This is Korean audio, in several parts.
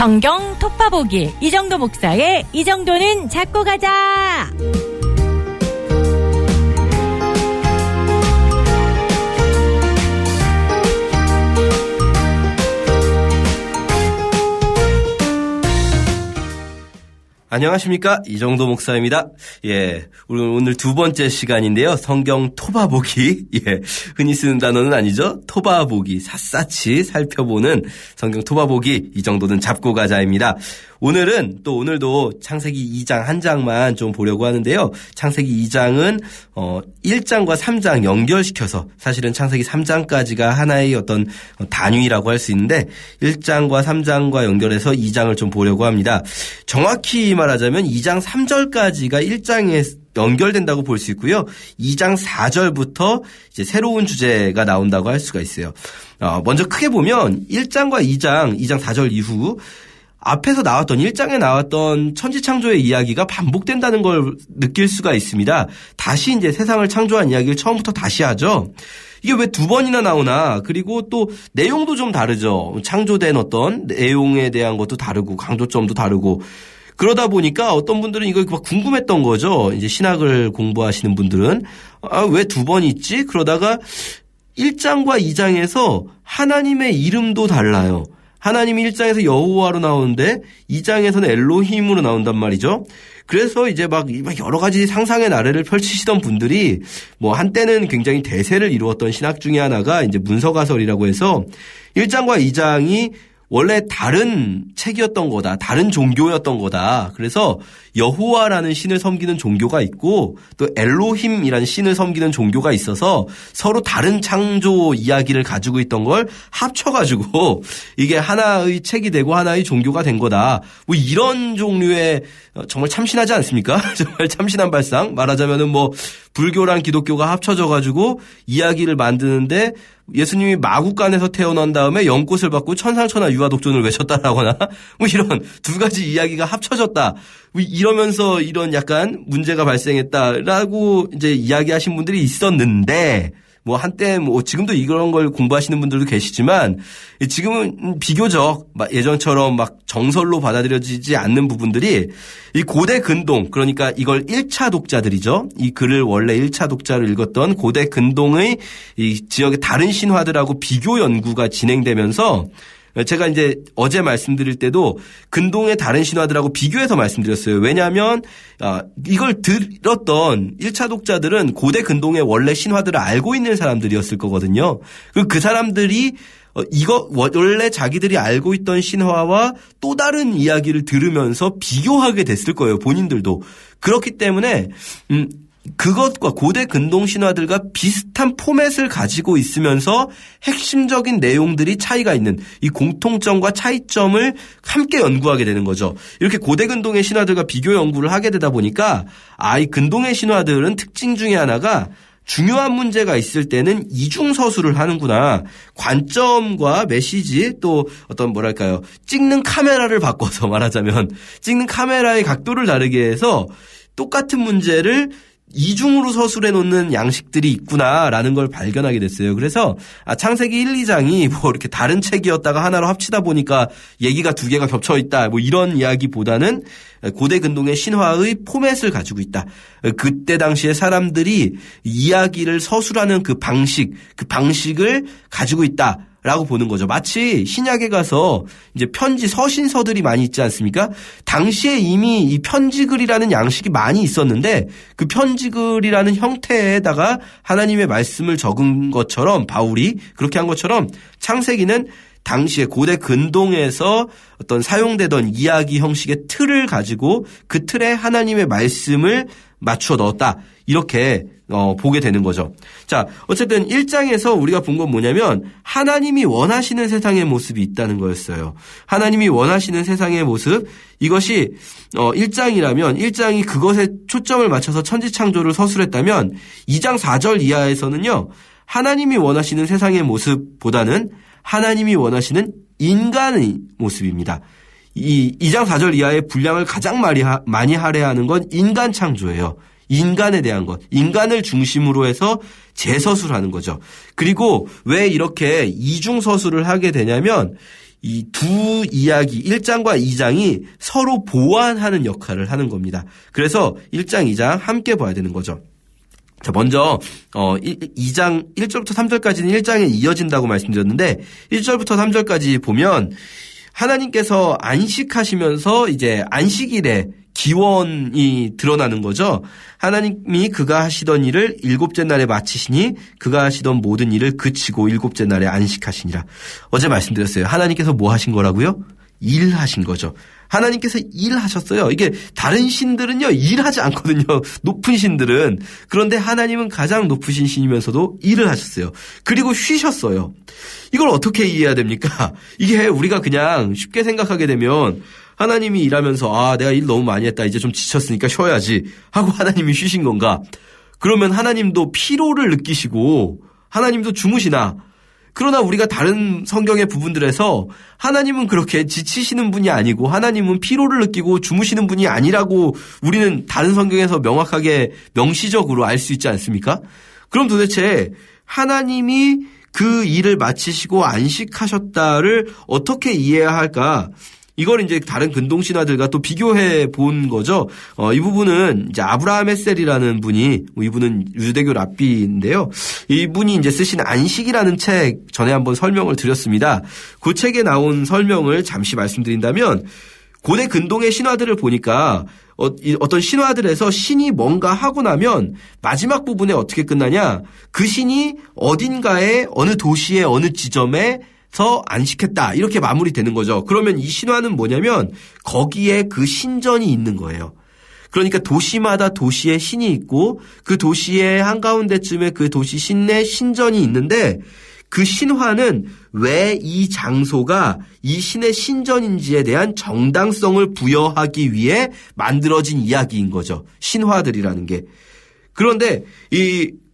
성경 톡파보기 이정도 목사의 이 정도는 잡고 가자. 안녕하십니까, 이정도 목사입니다. 예, 우리 오늘 두 번째 시간인데요. 성경 토바보기. 예, 흔히 쓰는 단어는 아니죠. 토바보기, 샅샅이 살펴보는 성경 토바보기, 이 정도는 잡고 가자입니다. 오늘도 창세기 2장 한 장만 좀 보려고 하는데요. 창세기 2장은 1장과 3장 연결시켜서, 사실은 창세기 3장까지가 하나의 어떤 단위라고 할 수 있는데 1장과 3장과 연결해서 2장을 좀 보려고 합니다. 정확히 말하자면 2장 3절까지가 1장에 연결된다고 볼 수 있고요. 2장 4절부터 이제 새로운 주제가 나온다고 할 수가 있어요. 먼저 크게 보면 1장과 2장 4절 이후 앞에서 나왔던 1장에 나왔던 천지창조의 이야기가 반복된다는 걸 느낄 수가 있습니다. 다시 이제 세상을 창조한 이야기를 처음부터 다시 하죠. 이게 왜 두 번이나 나오나? 그리고 또 내용도 좀 다르죠. 창조된 어떤 내용에 대한 것도 다르고 강조점도 다르고, 그러다 보니까 어떤 분들은 이거 막 궁금했던 거죠. 이제 신학을 공부하시는 분들은 왜 두 번 있지? 그러다가 1장과 2장에서 하나님의 이름도 달라요. 하나님이 1장에서 여호와로 나오는데 2장에서는 엘로힘으로 나온단 말이죠. 그래서 이제 막 여러 가지 상상의 나래를 펼치시던 분들이 뭐 한때는 굉장히 대세를 이루었던 신학 중에 하나가 이제 문서가설이라고 해서 1장과 2장이 원래 다른 책이었던 거다. 다른 종교였던 거다. 그래서 여호와라는 신을 섬기는 종교가 있고 또 엘로힘이라는 신을 섬기는 종교가 있어서 서로 다른 창조 이야기를 가지고 있던 걸 합쳐가지고 이게 하나의 책이 되고 하나의 종교가 된 거다. 뭐 이런 종류의, 정말 참신하지 않습니까? 정말 참신한 발상. 말하자면은 뭐 불교랑 기독교가 합쳐져가지고 이야기를 만드는데 예수님이 마국간에서 태어난 다음에 연꽃을 받고 천상천하 유아독존을 외쳤다라거나 뭐 이런 두 가지 이야기가 합쳐졌다. 뭐 이러면서 이런 약간 문제가 발생했다라고 이제 이야기하신 분들이 있었는데, 뭐 한때 뭐 지금도 이런 걸 공부하시는 분들도 계시지만 지금은 비교적 예전처럼 막 정설로 받아들여지지 않는 부분들이 이 고대 근동, 그러니까 이걸 1차 독자들이죠. 이 글을 원래 1차 독자로 읽었던 고대 근동의 이 지역의 다른 신화들하고 비교 연구가 진행되면서, 제가 이제 어제 말씀드릴 때도 근동의 다른 신화들하고 비교해서 말씀드렸어요. 왜냐하면 이걸 들었던 1차 독자들은 고대 근동의 원래 신화들을 알고 있는 사람들이었을 거거든요. 그 사람들이 이거 원래 자기들이 알고 있던 신화와 또 다른 이야기를 들으면서 비교하게 됐을 거예요. 본인들도. 그렇기 때문에 그것과 고대 근동 신화들과 비슷한 포맷을 가지고 있으면서 핵심적인 내용들이 차이가 있는 이 공통점과 차이점을 함께 연구하게 되는 거죠. 이렇게 고대 근동의 신화들과 비교 연구를 하게 되다 보니까 이 근동의 신화들은 특징 중에 하나가 중요한 문제가 있을 때는 이중서술을 하는구나. 관점과 메시지, 또 어떤 뭐랄까요, 찍는 카메라를 바꿔서 말하자면 찍는 카메라의 각도를 다르게 해서 똑같은 문제를 이중으로 서술해 놓는 양식들이 있구나라는 걸 발견하게 됐어요. 그래서 창세기 1, 2장이 뭐 이렇게 다른 책이었다가 하나로 합치다 보니까 얘기가 두 개가 겹쳐 있다, 뭐 이런 이야기보다는 고대 근동의 신화의 포맷을 가지고 있다. 그때 당시에 사람들이 이야기를 서술하는 그 방식을 가지고 있다. 라고 보는 거죠. 마치 신약에 가서 이제 편지, 서신서들이 많이 있지 않습니까? 당시에 이미 이 편지글이라는 양식이 많이 있었는데 그 편지글이라는 형태에다가 하나님의 말씀을 적은 것처럼, 바울이 그렇게 한 것처럼 창세기는 당시에 고대 근동에서 어떤 사용되던 이야기 형식의 틀을 가지고 그 틀에 하나님의 말씀을 맞춰 넣었다. 이렇게 보게 되는 거죠. 자, 어쨌든 1장에서 우리가 본 건 뭐냐면 하나님이 원하시는 세상의 모습이 있다는 거였어요. 하나님이 원하시는 세상의 모습, 이것이 1장이라면 1장이 그것에 초점을 맞춰서 천지창조를 서술했다면 2장 4절 이하에서는요, 하나님이 원하시는 세상의 모습보다는 하나님이 원하시는 인간의 모습입니다. 이 2장 4절 이하의 분량을 가장 많이 할애하는 건 인간 창조예요. 인간에 대한 것, 인간을 중심으로 해서 재서술하는 거죠. 그리고 왜 이렇게 이중서술을 하게 되냐면 이 두 이야기 1장과 2장이 서로 보완하는 역할을 하는 겁니다. 그래서 1장, 2장 함께 봐야 되는 거죠. 자, 먼저 2장 1절부터 3절까지는 1장에 이어진다고 말씀드렸는데 1절부터 3절까지 보면 하나님께서 안식하시면서 이제 안식일에 기원이 드러나는 거죠. 하나님이 그가 하시던 일을 일곱째 날에 마치시니 그가 하시던 모든 일을 그치고 일곱째 날에 안식하시니라. 어제 말씀드렸어요. 하나님께서 뭐 하신 거라고요? 일하신 거죠. 하나님께서 일하셨어요. 이게 다른 신들은요, 일하지 않거든요. 높은 신들은. 그런데 하나님은 가장 높으신 신이면서도 일을 하셨어요. 그리고 쉬셨어요. 이걸 어떻게 이해해야 됩니까? 이게 우리가 그냥 쉽게 생각하게 되면 하나님이 일하면서 내가 일 너무 많이 했다. 이제 좀 지쳤으니까 쉬어야지 하고 하나님이 쉬신 건가? 그러면 하나님도 피로를 느끼시고 하나님도 주무시나? 그러나 우리가 다른 성경의 부분들에서 하나님은 그렇게 지치시는 분이 아니고 하나님은 피로를 느끼고 주무시는 분이 아니라고 우리는 다른 성경에서 명확하게 명시적으로 알 수 있지 않습니까? 그럼 도대체 하나님이 그 일을 마치시고 안식하셨다를 어떻게 이해해야 할까? 이걸 이제 다른 근동 신화들과 또 비교해 본 거죠. 이 부분은 이제 아브라함 햇셀이라는 분이, 이분은 유대교 랍비인데요. 이분이 이제 쓰신 안식이라는 책 전에 한번 설명을 드렸습니다. 그 책에 나온 설명을 잠시 말씀드린다면 고대 근동의 신화들을 보니까 어떤 신화들에서 신이 뭔가 하고 나면 마지막 부분에 어떻게 끝나냐? 그 신이 어딘가에 어느 도시의 어느 지점에 서 안식했다 이렇게 마무리되는 거죠. 그러면 이 신화는 뭐냐면 거기에 그 신전이 있는 거예요. 그러니까 도시마다 도시에 신이 있고 그 도시의 한가운데쯤에 그 도시 신내 신전이 있는데 그 신화는 왜 이 장소가 이 신의 신전인지에 대한 정당성을 부여하기 위해 만들어진 이야기인 거죠. 신화들이라는 게. 그런데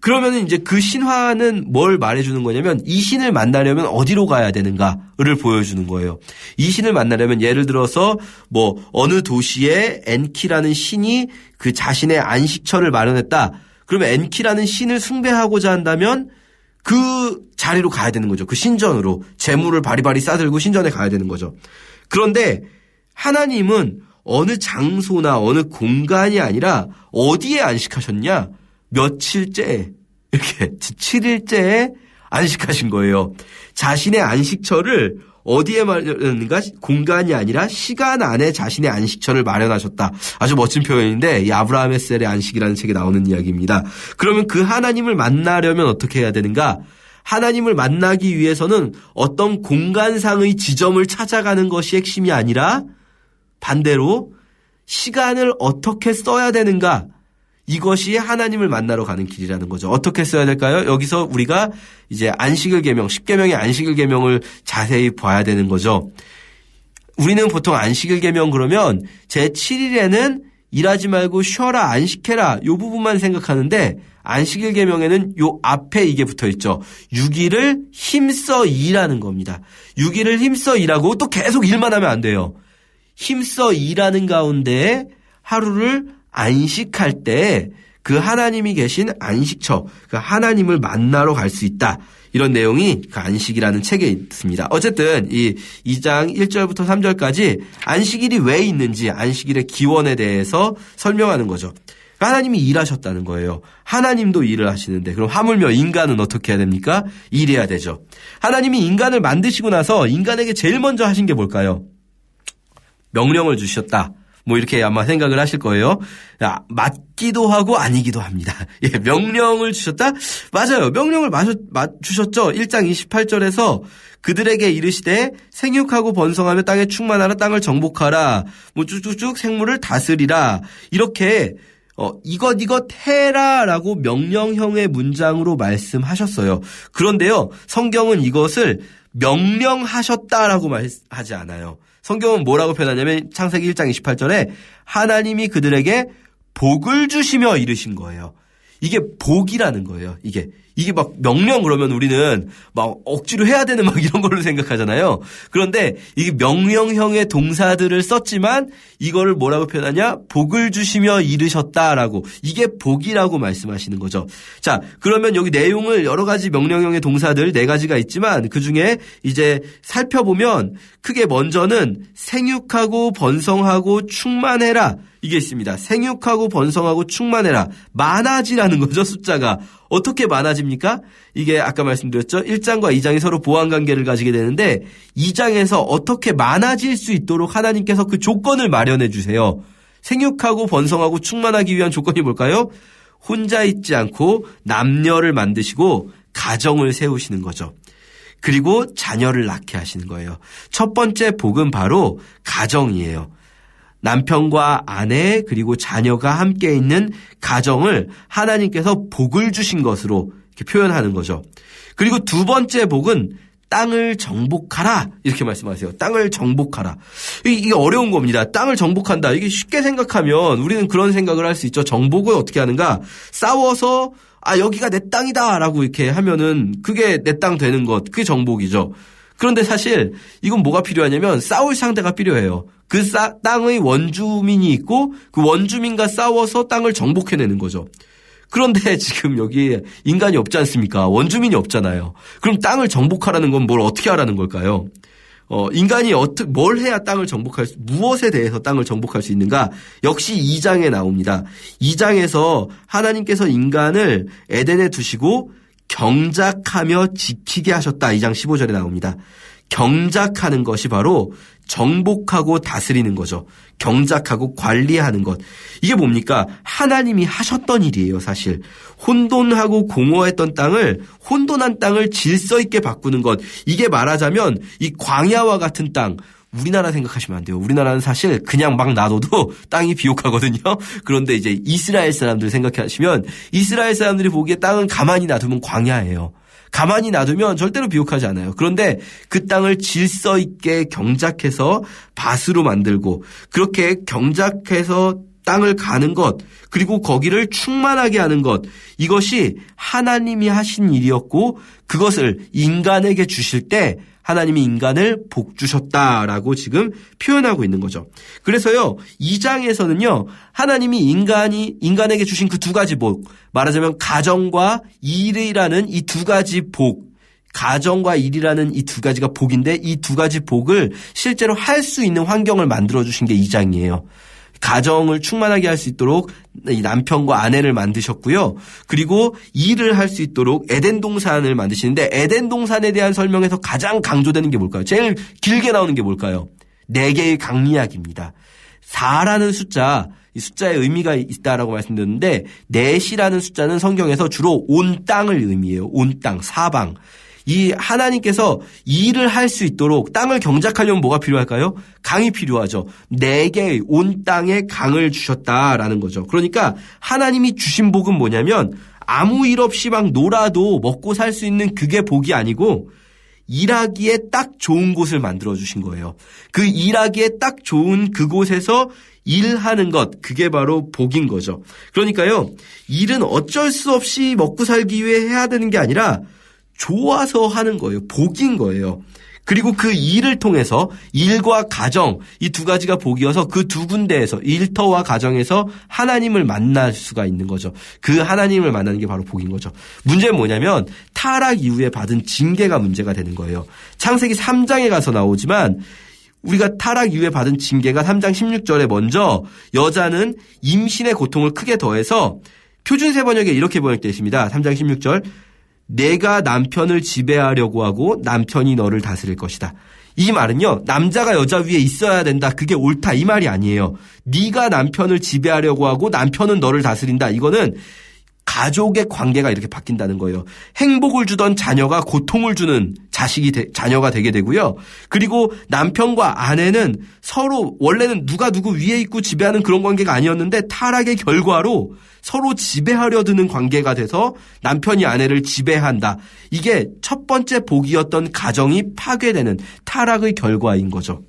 그러면 이제 그 신화는 뭘 말해주는 거냐면 이 신을 만나려면 어디로 가야 되는가를 보여주는 거예요. 이 신을 만나려면 예를 들어서 뭐 어느 도시에 엔키라는 신이 그 자신의 안식처를 마련했다. 그러면 엔키라는 신을 숭배하고자 한다면 그 자리로 가야 되는 거죠. 그 신전으로 재물을 바리바리 싸들고 신전에 가야 되는 거죠. 그런데 하나님은 어느 장소나 어느 공간이 아니라 어디에 안식하셨냐? 며칠째 이렇게 7일째에 안식하신 거예요. 자신의 안식처를 어디에 마련했는가? 공간이 아니라 시간 안에 자신의 안식처를 마련하셨다. 아주 멋진 표현인데 이 아브라함 햇셀의 안식이라는 책에 나오는 이야기입니다. 그러면 그 하나님을 만나려면 어떻게 해야 되는가? 하나님을 만나기 위해서는 어떤 공간상의 지점을 찾아가는 것이 핵심이 아니라 반대로 시간을 어떻게 써야 되는가? 이것이 하나님을 만나러 가는 길이라는 거죠. 어떻게 써야 될까요? 여기서 우리가 이제 안식일 계명, 10계명의 안식일 계명을 자세히 봐야 되는 거죠. 우리는 보통 안식일 계명 그러면 제7일에는 일하지 말고 쉬어라, 안식해라 이 부분만 생각하는데 안식일 계명에는 요 앞에 이게 붙어 있죠. 6일을 힘써 일하는 겁니다. 6일을 힘써 일하고 또 계속 일만 하면 안 돼요. 힘써 일하는 가운데 하루를 안식할 때 그 하나님이 계신 안식처, 그 하나님을 만나러 갈 수 있다. 이런 내용이 그 안식이라는 책에 있습니다. 어쨌든 이 2장 1절부터 3절까지 안식일이 왜 있는지 안식일의 기원에 대해서 설명하는 거죠. 하나님이 일하셨다는 거예요. 하나님도 일을 하시는데 그럼 하물며 인간은 어떻게 해야 됩니까? 일해야 되죠. 하나님이 인간을 만드시고 나서 인간에게 제일 먼저 하신 게 뭘까요? 명령을 주셨다. 뭐 이렇게 아마 생각을 하실 거예요. 맞기도 하고 아니기도 합니다. 예, 명령을 주셨다? 맞아요. 명령을 주셨죠. 1장 28절에서 그들에게 이르시되 생육하고 번성하며 땅에 충만하라, 땅을 정복하라, 뭐 쭉쭉쭉 생물을 다스리라. 이렇게 이것 해라라고 명령형의 문장으로 말씀하셨어요. 그런데요, 성경은 이것을 명령하셨다라고 말하지 않아요. 성경은 뭐라고 표현하냐면 창세기 1장 28절에 하나님이 그들에게 복을 주시며 이르신 거예요. 이게 복이라는 거예요. 이게 이게 막 명령 그러면 우리는 막 억지로 해야 되는 막 이런 걸로 생각하잖아요. 그런데 이게 명령형의 동사들을 썼지만 이거를 뭐라고 표현하냐? 복을 주시며 이르셨다라고. 이게 복이라고 말씀하시는 거죠. 자, 그러면 여기 내용을 여러 가지 명령형의 동사들 4가지가 있지만 그중에 이제 살펴보면 크게 먼저는 생육하고 번성하고 충만해라. 이게 있습니다. 생육하고 번성하고 충만해라. 많아지라는 거죠, 숫자가. 어떻게 많아집니까? 이게 아까 말씀드렸죠. 1장과 2장이 서로 보완관계를 가지게 되는데 2장에서 어떻게 많아질 수 있도록 하나님께서 그 조건을 마련해 주세요. 생육하고 번성하고 충만하기 위한 조건이 뭘까요? 혼자 있지 않고 남녀를 만드시고 가정을 세우시는 거죠. 그리고 자녀를 낳게 하시는 거예요. 첫 번째 복은 바로 가정이에요. 남편과 아내 그리고 자녀가 함께 있는 가정을 하나님께서 복을 주신 것으로 이렇게 표현하는 거죠. 그리고 두 번째 복은 땅을 정복하라 이렇게 말씀하세요. 땅을 정복하라. 이게 어려운 겁니다. 땅을 정복한다. 이게 쉽게 생각하면 우리는 그런 생각을 할 수 있죠. 정복을 어떻게 하는가? 싸워서 여기가 내 땅이다라고 이렇게 하면은 그게 내 땅 되는 것. 그게 정복이죠. 그런데 사실 이건 뭐가 필요하냐면 싸울 상대가 필요해요. 그 땅의 원주민이 있고 그 원주민과 싸워서 땅을 정복해내는 거죠. 그런데 지금 여기 인간이 없지 않습니까? 원주민이 없잖아요. 그럼 땅을 정복하라는 건 뭘 어떻게 하라는 걸까요? 인간이 뭘 해야 땅을 무엇에 대해서 땅을 정복할 수 있는가? 역시 2장에 나옵니다. 2장에서 하나님께서 인간을 에덴에 두시고 경작하며 지키게 하셨다. 2장 15절에 나옵니다. 경작하는 것이 바로 정복하고 다스리는 거죠. 경작하고 관리하는 것. 이게 뭡니까? 하나님이 하셨던 일이에요, 사실. 혼돈하고 공허했던 땅을, 혼돈한 땅을 질서 있게 바꾸는 것. 이게 말하자면 이 광야와 같은 땅, 우리나라 생각하시면 안 돼요. 우리나라는 사실 그냥 막 놔둬도 땅이 비옥하거든요. 그런데 이제 이스라엘 사람들 생각하시면 이스라엘 사람들이 보기에 땅은 가만히 놔두면 광야예요. 가만히 놔두면 절대로 비옥하지 않아요. 그런데 그 땅을 질서 있게 경작해서 밭으로 만들고 그렇게 경작해서 땅을 가는 것 그리고 거기를 충만하게 하는 것 이것이 하나님이 하신 일이었고 그것을 인간에게 주실 때 하나님이 인간을 복 주셨다라고 지금 표현하고 있는 거죠. 그래서요, 2장에서는요, 하나님이 인간에게 주신 그 2가지 복, 말하자면 가정과 일이라는 이 2가지 복, 가정과 일이라는 이 2가지가 복인데 이 2가지 복을 실제로 할 수 있는 환경을 만들어 주신 게 2장이에요. 가정을 충만하게 할 수 있도록 남편과 아내를 만드셨고요. 그리고 일을 할 수 있도록 에덴 동산을 만드시는데 에덴 동산에 대한 설명에서 가장 강조되는 게 뭘까요? 제일 길게 나오는 게 뭘까요? 4개의 강리학입니다. 4라는 숫자, 이 숫자에 의미가 있다라고 말씀드렸는데 넷이라는 숫자는 성경에서 주로 온 땅을 의미해요. 온 땅, 사방. 이 하나님께서 일을 할 수 있도록 땅을 경작하려면 뭐가 필요할까요? 강이 필요하죠. 4개의 온 땅에 강을 주셨다라는 거죠. 그러니까 하나님이 주신 복은 뭐냐면 아무 일 없이 막 놀아도 먹고 살 수 있는 그게 복이 아니고 일하기에 딱 좋은 곳을 만들어 주신 거예요. 그 일하기에 딱 좋은 그곳에서 일하는 것, 그게 바로 복인 거죠. 그러니까요, 일은 어쩔 수 없이 먹고 살기 위해 해야 되는 게 아니라 좋아서 하는 거예요. 복인 거예요. 그리고 그 일을 통해서 일과 가정 이 2가지가 복이어서 그 2군데에서 일터와 가정에서 하나님을 만날 수가 있는 거죠. 그 하나님을 만나는 게 바로 복인 거죠. 문제는 뭐냐면 타락 이후에 받은 징계가 문제가 되는 거예요. 창세기 3장에 가서 나오지만 우리가 타락 이후에 받은 징계가 3장 16절에 먼저 여자는 임신의 고통을 크게 더해서 표준세 번역에 이렇게 번역되어 있습니다. 3장 16절 내가 남편을 지배하려고 하고 남편이 너를 다스릴 것이다. 이 말은요. 남자가 여자 위에 있어야 된다. 그게 옳다. 이 말이 아니에요. 네가 남편을 지배하려고 하고 남편은 너를 다스린다. 이거는 가족의 관계가 이렇게 바뀐다는 거예요. 행복을 주던 자녀가 고통을 주는 자녀가 되게 되고요. 그리고 남편과 아내는 서로 원래는 누가 누구 위에 있고 지배하는 그런 관계가 아니었는데 타락의 결과로 서로 지배하려 드는 관계가 돼서 남편이 아내를 지배한다. 이게 첫 번째 복이었던 가정이 파괴되는 타락의 결과인 거죠.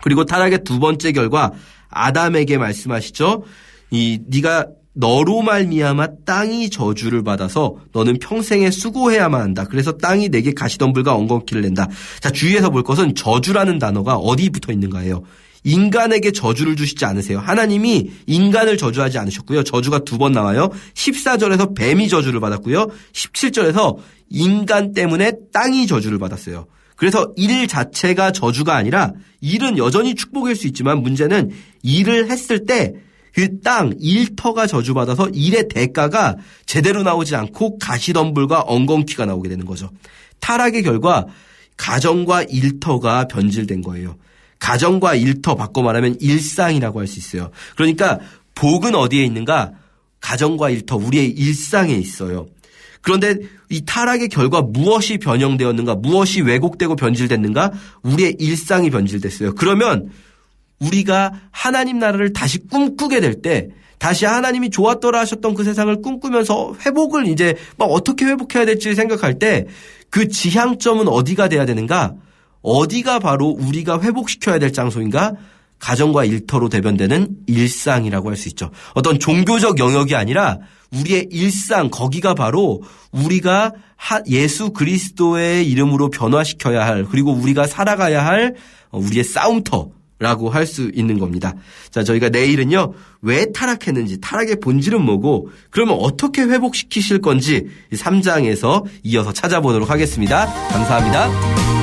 그리고 타락의 2번째 결과 아담에게 말씀하시죠. 네가 너로 말미암아 땅이 저주를 받아서 너는 평생에 수고해야만 한다. 그래서 땅이 내게 가시덤불과 엉겅퀴를 낸다. 자, 주의해서 볼 것은 저주라는 단어가 어디 붙어 있는가예요. 인간에게 저주를 주시지 않으세요. 하나님이 인간을 저주하지 않으셨고요. 저주가 2번 나와요. 14절에서 뱀이 저주를 받았고요. 17절에서 인간 때문에 땅이 저주를 받았어요. 그래서 일 자체가 저주가 아니라 일은 여전히 축복일 수 있지만 문제는 일을 했을 때 그 땅, 일터가 저주받아서 일의 대가가 제대로 나오지 않고 가시덤불과 엉겅퀴가 나오게 되는 거죠. 타락의 결과 가정과 일터가 변질된 거예요. 가정과 일터 바꿔 말하면 일상이라고 할 수 있어요. 그러니까 복은 어디에 있는가? 가정과 일터, 우리의 일상에 있어요. 그런데 이 타락의 결과 무엇이 변형되었는가? 무엇이 왜곡되고 변질됐는가? 우리의 일상이 변질됐어요. 그러면 우리가 하나님 나라를 다시 꿈꾸게 될 때 다시 하나님이 좋았더라 하셨던 그 세상을 꿈꾸면서 회복을 이제 막 어떻게 회복해야 될지 생각할 때 그 지향점은 어디가 돼야 되는가? 어디가 바로 우리가 회복시켜야 될 장소인가? 가정과 일터로 대변되는 일상이라고 할 수 있죠. 어떤 종교적 영역이 아니라 우리의 일상, 거기가 바로 우리가 예수 그리스도의 이름으로 변화시켜야 할, 그리고 우리가 살아가야 할 우리의 싸움터라고 할 수 있는 겁니다. 자, 저희가 내일은요, 왜 타락했는지, 타락의 본질은 뭐고, 그러면 어떻게 회복시키실 건지 3장에서 이어서 찾아보도록 하겠습니다. 감사합니다.